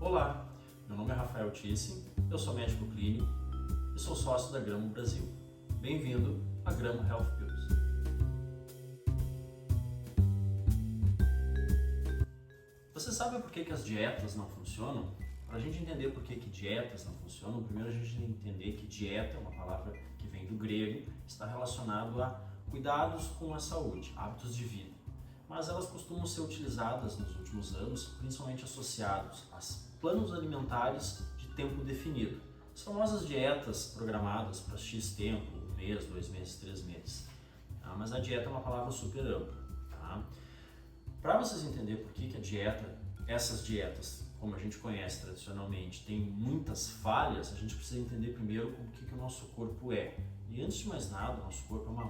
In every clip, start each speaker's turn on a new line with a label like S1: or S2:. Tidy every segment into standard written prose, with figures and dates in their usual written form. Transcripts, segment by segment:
S1: Olá, meu nome é Rafael Thyssen, eu sou médico clínico e sou sócio da Gramo Brasil. Bem-vindo à Gramo Health Pills. Você sabe por que as dietas não funcionam? Para a gente entender por que dietas não funcionam, primeiro a gente tem que entender que dieta é uma palavra que vem do grego, está relacionado a cuidados com a saúde, hábitos de vida. Mas elas costumam ser utilizadas nos últimos anos, principalmente associados a planos alimentares de tempo definido. As famosas dietas programadas para X tempo, 1 mês, 2 meses, 3 meses. Mas a dieta é uma palavra super ampla. Para vocês entenderem por que a dieta, essas dietas, como a gente conhece tradicionalmente, tem muitas falhas, a gente precisa entender primeiro o que o nosso corpo é. E antes de mais nada, o nosso corpo é uma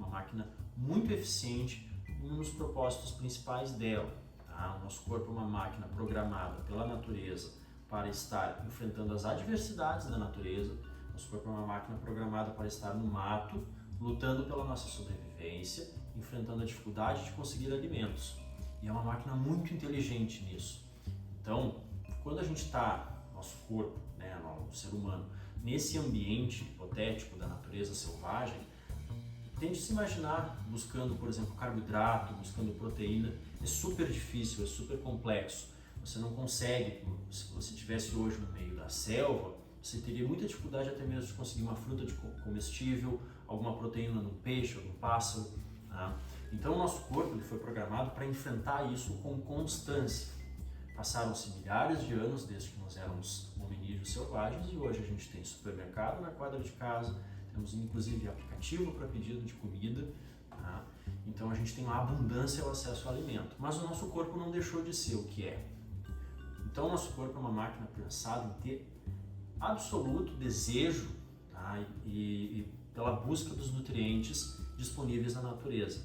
S1: máquina muito eficiente nos propósitos principais dela. O nosso corpo é uma máquina programada pela natureza para estar enfrentando as adversidades da natureza. Nosso corpo é uma máquina programada para estar no mato, lutando pela nossa sobrevivência, enfrentando a dificuldade de conseguir alimentos. E é uma máquina muito inteligente nisso. Então, quando a gente está, nosso corpo, o ser humano, nesse ambiente hipotético da natureza selvagem, tente se imaginar buscando, por exemplo, carboidrato, buscando proteína. É super difícil, é super complexo. Você não consegue, se você estivesse hoje no meio da selva, você teria muita dificuldade até mesmo de conseguir uma fruta comestível, alguma proteína no peixe ou no pássaro. Então o nosso corpo ele foi programado para enfrentar isso com constância. Passaram-se milhares de anos desde que nós éramos hominídeos selvagens e hoje a gente tem supermercado na quadra de casa, temos inclusive aplicativo para pedido de comida, então a gente tem uma abundância ao acesso ao alimento, mas o nosso corpo não deixou de ser o que é. Então o nosso corpo é uma máquina pensada em ter absoluto desejo e pela busca dos nutrientes disponíveis na natureza.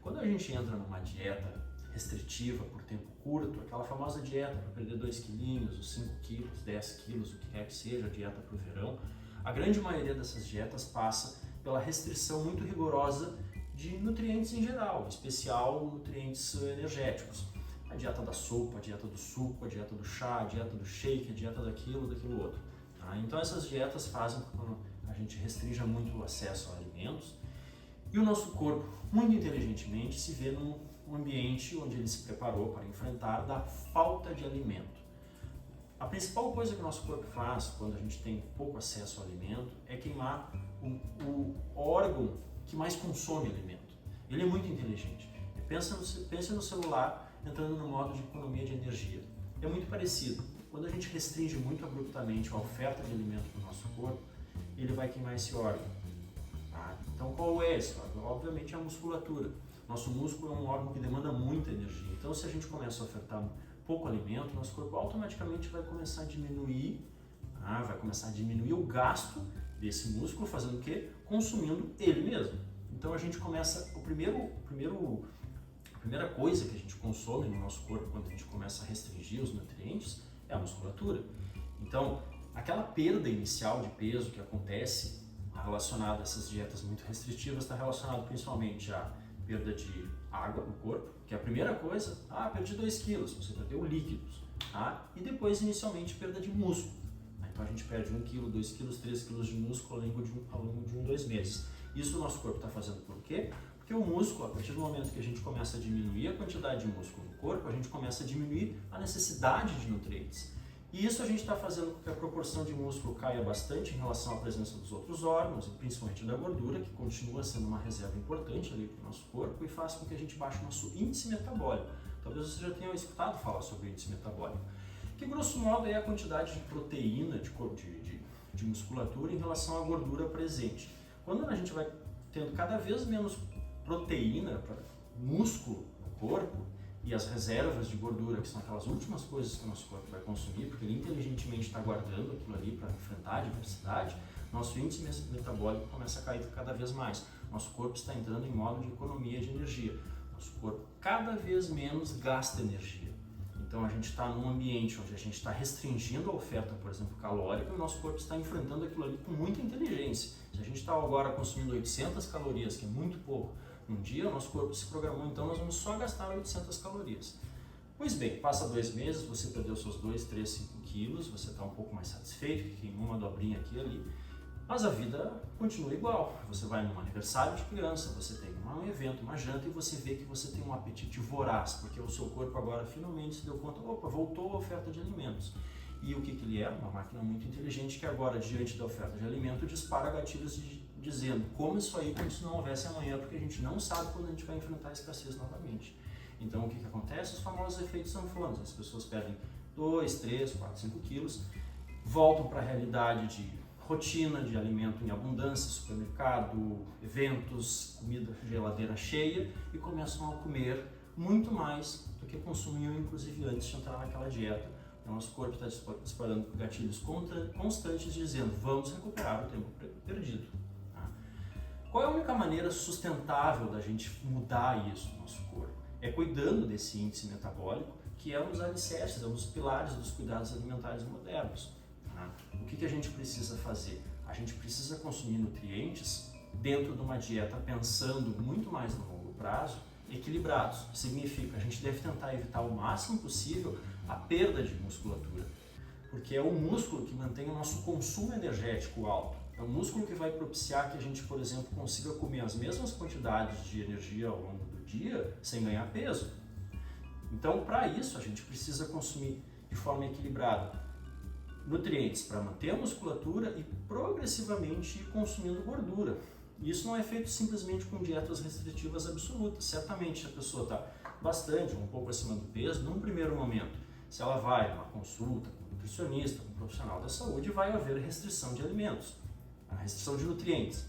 S1: Quando a gente entra numa dieta restritiva por tempo curto, aquela famosa dieta para perder 2 quilinhos, os 5 quilos, 10 quilos, o que quer que seja, a dieta para o verão, a grande maioria dessas dietas passa pela restrição muito rigorosa de nutrientes em geral, em especial nutrientes energéticos. A dieta da sopa, a dieta do suco, a dieta do chá, a dieta do shake, a dieta daquilo outro. Então essas dietas fazem com que a gente restrinja muito o acesso a alimentos e o nosso corpo, muito inteligentemente, se vê num ambiente onde ele se preparou para enfrentar da falta de alimento. A principal coisa que o nosso corpo faz quando a gente tem pouco acesso ao alimento é queimar o órgão que mais consome alimento. Ele é muito inteligente. Pense no celular entrando no modo de economia de energia. É muito parecido. Quando a gente restringe muito abruptamente a oferta de alimento para o nosso corpo, ele vai queimar esse órgão. Então qual é esse órgão? Obviamente é a musculatura. Nosso músculo é um órgão que demanda muita energia. Então se a gente começa a ofertar pouco alimento, nosso corpo automaticamente vai começar a diminuir, o gasto desse músculo, fazendo o quê? Consumindo ele mesmo. Então a gente começa, a primeira coisa que a gente consome no nosso corpo quando a gente começa a restringir os nutrientes é a musculatura. Então aquela perda inicial de peso que acontece relacionada a essas dietas muito restritivas está relacionado principalmente à perda de água no corpo, que é a primeira coisa. Perdi 2 quilos, você perdeu líquidos. E depois, inicialmente, perda de músculo. Então a gente perde 1 quilo, 2 quilos, 3 quilos de músculo ao longo de 2 meses. Isso o nosso corpo está fazendo por quê? Porque o músculo, a partir do momento que a gente começa a diminuir a quantidade de músculo no corpo, a gente começa a diminuir a necessidade de nutrientes. E isso a gente está fazendo com que a proporção de músculo caia bastante em relação à presença dos outros órgãos, principalmente da gordura, que continua sendo uma reserva importante ali para o nosso corpo e faz com que a gente baixe o nosso índice metabólico. Talvez você já tenha escutado falar sobre o índice metabólico, que grosso modo é a quantidade de proteína, de musculatura em relação à gordura presente. Quando a gente vai tendo cada vez menos proteína, músculo no corpo, e as reservas de gordura, que são aquelas últimas coisas que o nosso corpo vai consumir, porque ele inteligentemente está guardando aquilo ali para enfrentar a adversidade, nosso índice metabólico começa a cair cada vez mais. Nosso corpo está entrando em modo de economia de energia. Nosso corpo cada vez menos gasta energia. Então a gente está num ambiente onde a gente está restringindo a oferta, por exemplo, calórica, e o nosso corpo está enfrentando aquilo ali com muita inteligência. Se a gente está agora consumindo 800 calorias, que é muito pouco, um dia o nosso corpo se programou, então nós vamos só gastar 800 calorias. Pois bem, passa 2 meses, você perdeu seus 2, 3, 5 quilos, você está um pouco mais satisfeito, que queimou uma dobrinha aqui e ali, mas a vida continua igual. Você vai num aniversário de criança, você tem um evento, uma janta, e você vê que você tem um apetite voraz, porque o seu corpo agora finalmente se deu conta, opa, voltou a oferta de alimentos. E o que ele é? Uma máquina muito inteligente que agora, diante da oferta de alimento, dispara gatilhos dizendo como isso aí como se não houvesse amanhã, porque a gente não sabe quando a gente vai enfrentar a escassez novamente. Então o que acontece? Os famosos efeitos sanfonas. As pessoas perdem 2, 3, 4, 5 quilos, voltam para a realidade de rotina de alimento em abundância, supermercado, eventos, comida, geladeira cheia, e começam a comer muito mais do que consumiam, inclusive antes de entrar naquela dieta. O nosso corpo está disparando gatilhos constantes dizendo vamos recuperar o tempo perdido. Tá? Qual é a única maneira sustentável da gente mudar isso no nosso corpo? É cuidando desse índice metabólico, que é um dos alicerces, é um dos pilares dos cuidados alimentares modernos. Tá? O que a gente precisa fazer? A gente precisa consumir nutrientes dentro de uma dieta pensando muito mais no longo prazo, equilibrados. Significa, a gente deve tentar evitar o máximo possível a perda de musculatura, porque é o músculo que mantém o nosso consumo energético alto. É o músculo que vai propiciar que a gente, por exemplo, consiga comer as mesmas quantidades de energia ao longo do dia sem ganhar peso. Então, para isso, a gente precisa consumir de forma equilibrada nutrientes para manter a musculatura e progressivamente ir consumindo gordura. Isso não é feito simplesmente com dietas restritivas absolutas. Certamente a pessoa está bastante, um pouco acima do peso, num primeiro momento. Se ela vai numa consulta com um nutricionista, com um profissional da saúde, vai haver restrição de alimentos, a restrição de nutrientes.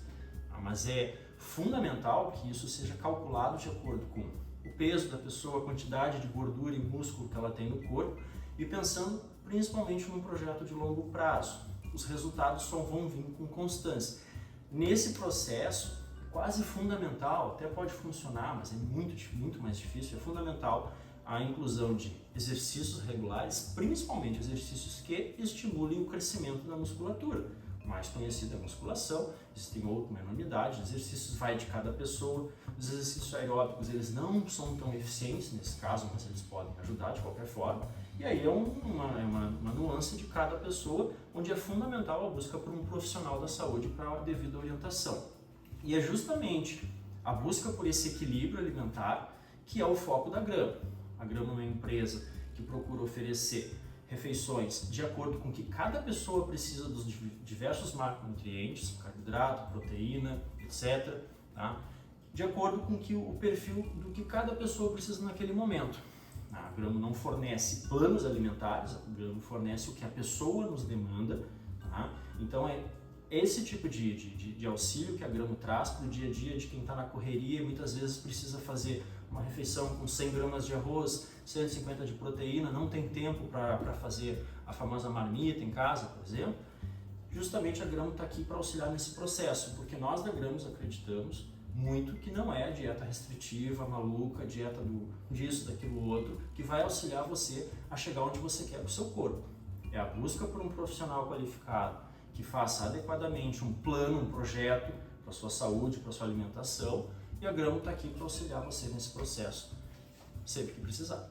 S1: Mas é fundamental que isso seja calculado de acordo com o peso da pessoa, a quantidade de gordura e músculo que ela tem no corpo e pensando principalmente num projeto de longo prazo. Os resultados só vão vir com constância. Nesse processo, quase fundamental, até pode funcionar, mas é muito mais difícil, é fundamental a inclusão de exercícios regulares, principalmente exercícios que estimulem o crescimento da musculatura. O mais conhecido é a musculação, existem outras enormidade, exercícios vai de cada pessoa, os exercícios aeróbicos eles não são tão eficientes nesse caso, mas eles podem ajudar de qualquer forma, e aí é uma nuance de cada pessoa, onde é fundamental a busca por um profissional da saúde para a devida orientação. E é justamente a busca por esse equilíbrio alimentar que é o foco da Gramo. A Gramo é uma empresa que procura oferecer refeições de acordo com o que cada pessoa precisa dos diversos macronutrientes, carboidrato, proteína, etc. Tá? De acordo com o perfil do que cada pessoa precisa naquele momento. A Gramo não fornece planos alimentares, a Gramo fornece o que a pessoa nos demanda. Tá? Então é esse tipo de auxílio que a Gramo traz para o dia a dia de quem está na correria e muitas vezes precisa fazer uma refeição com 100 gramas de arroz, 150 de proteína, não tem tempo para fazer a famosa marmita em casa, por exemplo. Justamente a Gramo está aqui para auxiliar nesse processo, porque nós da Gramo acreditamos muito que não é a dieta restritiva, maluca, dieta disso, daquilo outro, que vai auxiliar você a chegar onde você quer com o seu corpo. É a busca por um profissional qualificado que faça adequadamente um plano, um projeto para a sua saúde, para a sua alimentação, e a Gramo está aqui para auxiliar você nesse processo, sempre que precisar.